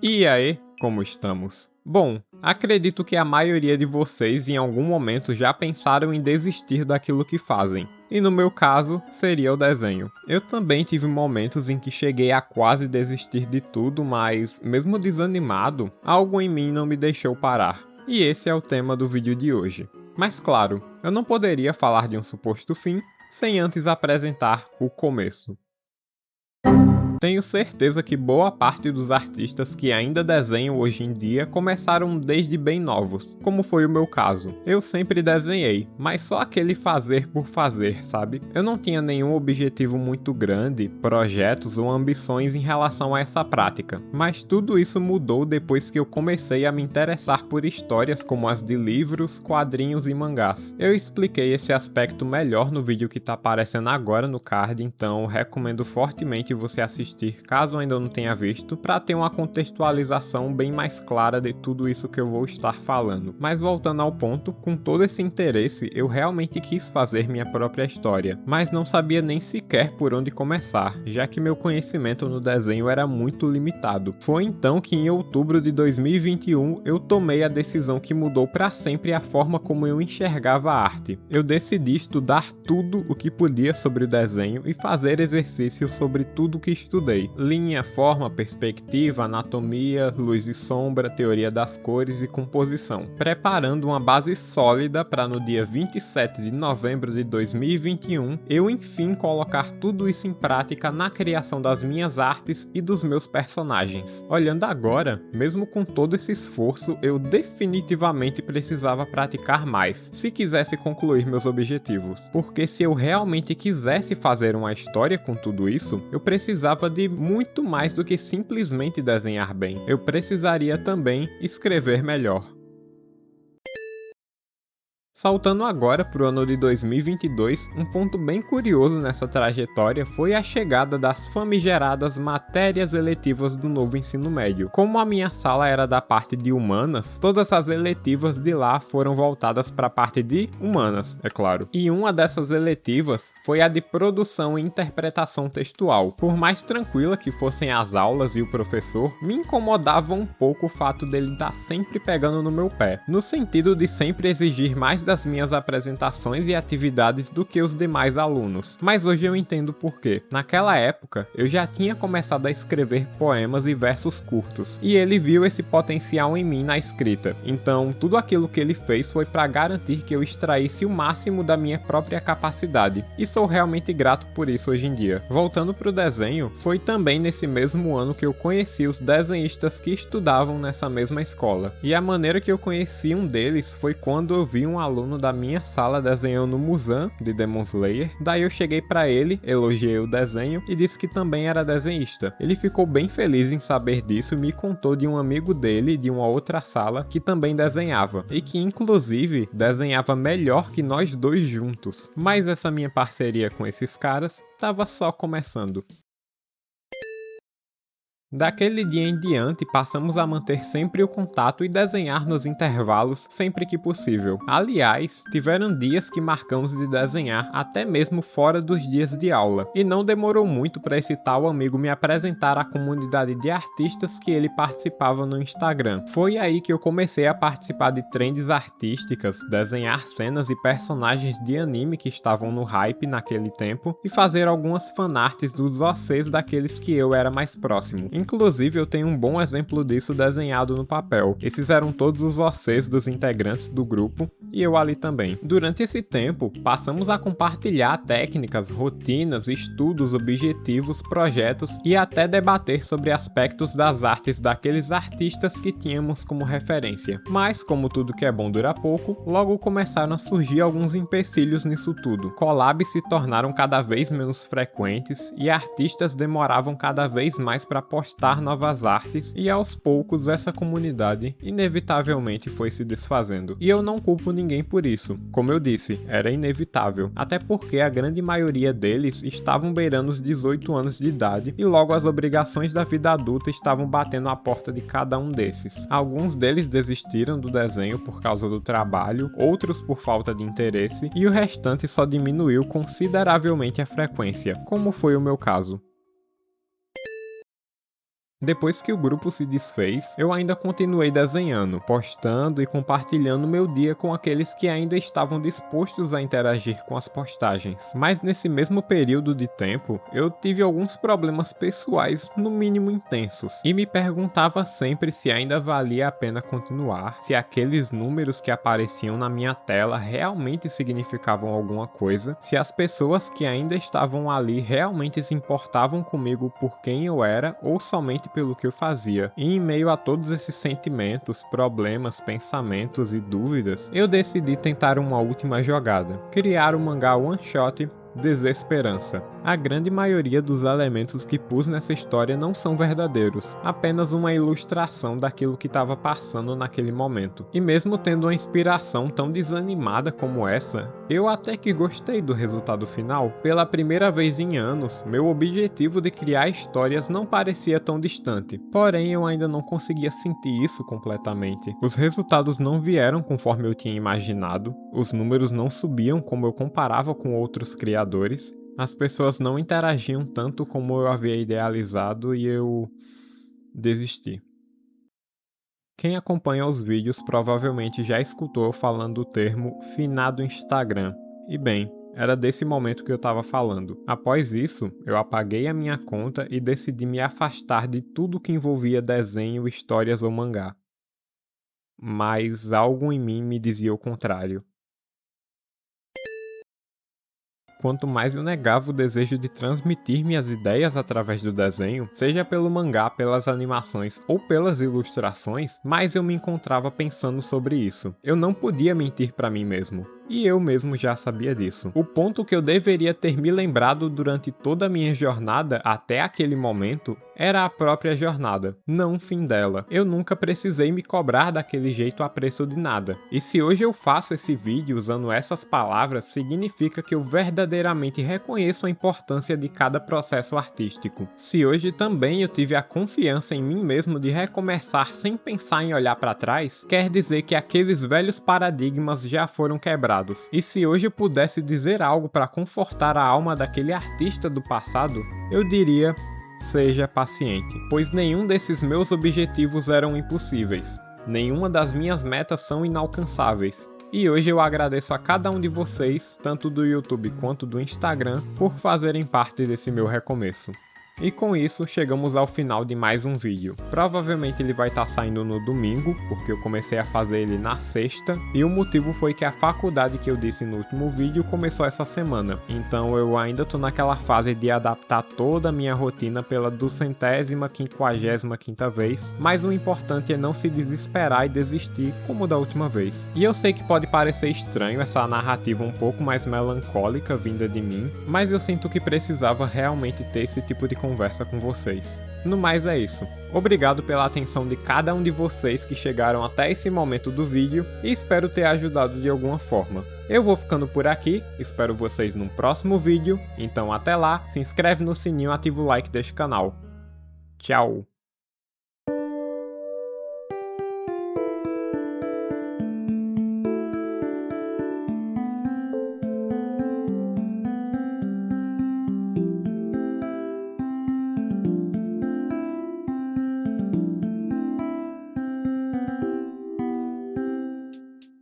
E aí, como estamos? Bom, acredito que a maioria de vocês em algum momento já pensaram em desistir daquilo que fazem. E no meu caso, seria o desenho. Eu também tive momentos em que cheguei a quase desistir de tudo, mas, mesmo desanimado, algo em mim não me deixou parar. E esse é o tema do vídeo de hoje. Mas claro, eu não poderia falar de um suposto fim sem antes apresentar o começo. Tenho certeza que boa parte dos artistas que ainda desenham hoje em dia começaram desde bem novos, como foi o meu caso. Eu sempre desenhei, mas só aquele fazer por fazer, sabe? Eu não tinha nenhum objetivo muito grande, projetos ou ambições em relação a essa prática, mas tudo isso mudou depois que eu comecei a me interessar por histórias como as de livros, quadrinhos e mangás. Eu expliquei esse aspecto melhor no vídeo que tá aparecendo agora no card, então recomendo fortemente você assistir caso ainda não tenha visto, para ter uma contextualização bem mais clara de tudo isso que eu vou estar falando. Mas voltando ao ponto, com todo esse interesse, eu realmente quis fazer minha própria história, mas não sabia nem sequer por onde começar, já que meu conhecimento no desenho era muito limitado. Foi então que em outubro de 2021 eu tomei a decisão que mudou para sempre a forma como eu enxergava a arte. Eu decidi estudar tudo o que podia sobre o desenho e fazer exercícios sobre tudo o que estudei. Linha, forma, perspectiva, anatomia, luz e sombra, teoria das cores e composição, preparando uma base sólida para no dia 27 de novembro de 2021 eu enfim colocar tudo isso em prática na criação das minhas artes e dos meus personagens. Olhando agora, mesmo com todo esse esforço, eu definitivamente precisava praticar mais, se quisesse concluir meus objetivos, porque se eu realmente quisesse fazer uma história com tudo isso, eu precisava de muito mais do que simplesmente desenhar bem. Eu precisaria também escrever melhor. Saltando agora para o ano de 2022, um ponto bem curioso nessa trajetória foi a chegada das famigeradas matérias eletivas do novo ensino médio. Como a minha sala era da parte de humanas, todas as eletivas de lá foram voltadas para a parte de humanas, é claro. E uma dessas eletivas foi a de produção e interpretação textual. Por mais tranquila que fossem as aulas e o professor, me incomodava um pouco o fato dele estar sempre pegando no meu pé, no sentido de sempre exigir mais das minhas apresentações e atividades do que os demais alunos. Mas hoje eu entendo por quê. Naquela época, eu já tinha começado a escrever poemas e versos curtos, e ele viu esse potencial em mim na escrita. Então, tudo aquilo que ele fez foi para garantir que eu extraísse o máximo da minha própria capacidade, e sou realmente grato por isso hoje em dia. Voltando para o desenho, foi também nesse mesmo ano que eu conheci os desenhistas que estudavam nessa mesma escola, e a maneira que eu conheci um deles foi quando eu vi um aluno da minha sala desenhando Muzan, de Demon Slayer. Daí eu cheguei pra ele, elogiei o desenho e disse que também era desenhista. Ele ficou bem feliz em saber disso e me contou de um amigo dele de uma outra sala que também desenhava, e que inclusive desenhava melhor que nós dois juntos. Mas essa minha parceria com esses caras estava só começando. Daquele dia em diante, passamos a manter sempre o contato e desenhar nos intervalos sempre que possível. Aliás, tiveram dias que marcamos de desenhar até mesmo fora dos dias de aula, e não demorou muito para esse tal amigo me apresentar à comunidade de artistas que ele participava no Instagram. Foi aí que eu comecei a participar de trends artísticas, desenhar cenas e personagens de anime que estavam no hype naquele tempo, e fazer algumas fanarts dos OCs daqueles que eu era mais próximo. Inclusive, eu tenho um bom exemplo disso desenhado no papel. Esses eram todos os OCs dos integrantes do grupo, e eu ali também. Durante esse tempo, passamos a compartilhar técnicas, rotinas, estudos, objetivos, projetos e até debater sobre aspectos das artes daqueles artistas que tínhamos como referência. Mas, como tudo que é bom dura pouco, logo começaram a surgir alguns empecilhos nisso tudo. Collabs se tornaram cada vez menos frequentes e artistas demoravam cada vez mais para postar novas artes, e aos poucos essa comunidade inevitavelmente foi se desfazendo. E eu não culpo ninguém por isso. Como eu disse, era inevitável, até porque a grande maioria deles estavam beirando os 18 anos de idade e logo as obrigações da vida adulta estavam batendo a porta de cada um desses. Alguns deles desistiram do desenho por causa do trabalho, outros por falta de interesse, e o restante só diminuiu consideravelmente a frequência, como foi o meu caso. Depois que o grupo se desfez, eu ainda continuei desenhando, postando e compartilhando meu dia com aqueles que ainda estavam dispostos a interagir com as postagens. Mas nesse mesmo período de tempo, eu tive alguns problemas pessoais no mínimo intensos, e me perguntava sempre se ainda valia a pena continuar, se aqueles números que apareciam na minha tela realmente significavam alguma coisa, se as pessoas que ainda estavam ali realmente se importavam comigo por quem eu era ou somente pelo que eu fazia. E em meio a todos esses sentimentos, problemas, pensamentos e dúvidas, eu decidi tentar uma última jogada: criar o mangá one shot Desesperança. A grande maioria dos elementos que pus nessa história não são verdadeiros, apenas uma ilustração daquilo que estava passando naquele momento. E mesmo tendo uma inspiração tão desanimada como essa, eu até que gostei do resultado final. Pela primeira vez em anos, meu objetivo de criar histórias não parecia tão distante, porém eu ainda não conseguia sentir isso completamente. Os resultados não vieram conforme eu tinha imaginado, os números não subiam como eu comparava com outros criadores, as pessoas não interagiam tanto como eu havia idealizado e eu desisti. Quem acompanha os vídeos provavelmente já escutou eu falando o termo finado Instagram. E bem, era desse momento que eu estava falando. Após isso, eu apaguei a minha conta e decidi me afastar de tudo que envolvia desenho, histórias ou mangá. Mas algo em mim me dizia o contrário. Quanto mais eu negava o desejo de transmitir minhas ideias através do desenho, seja pelo mangá, pelas animações ou pelas ilustrações, mais eu me encontrava pensando sobre isso. Eu não podia mentir para mim mesmo. E eu mesmo já sabia disso. O ponto que eu deveria ter me lembrado durante toda a minha jornada até aquele momento era a própria jornada, não o fim dela. Eu nunca precisei me cobrar daquele jeito a preço de nada. E se hoje eu faço esse vídeo usando essas palavras, significa que eu verdadeiramente reconheço a importância de cada processo artístico. Se hoje também eu tive a confiança em mim mesmo de recomeçar sem pensar em olhar para trás, quer dizer que aqueles velhos paradigmas já foram quebrados. E se hoje eu pudesse dizer algo para confortar a alma daquele artista do passado, eu diria: seja paciente, pois nenhum desses meus objetivos eram impossíveis, nenhuma das minhas metas são inalcançáveis. E hoje eu agradeço a cada um de vocês, tanto do YouTube quanto do Instagram, por fazerem parte desse meu recomeço. E com isso, chegamos ao final de mais um vídeo. Provavelmente ele vai estar saindo no domingo, porque eu comecei a fazer ele na sexta, e o motivo foi que a faculdade que eu disse no último vídeo começou essa semana. Então eu ainda tô naquela fase de adaptar toda a minha rotina pela 255ª vez, mas o importante é não se desesperar e desistir como da última vez. E eu sei que pode parecer estranho essa narrativa um pouco mais melancólica vinda de mim, mas eu sinto que precisava realmente ter esse tipo de conversa com vocês. No mais é isso. Obrigado pela atenção de cada um de vocês que chegaram até esse momento do vídeo e espero ter ajudado de alguma forma. Eu vou ficando por aqui, espero vocês num próximo vídeo, então até lá, se inscreve no sininho e ativa o like deste canal. Tchau!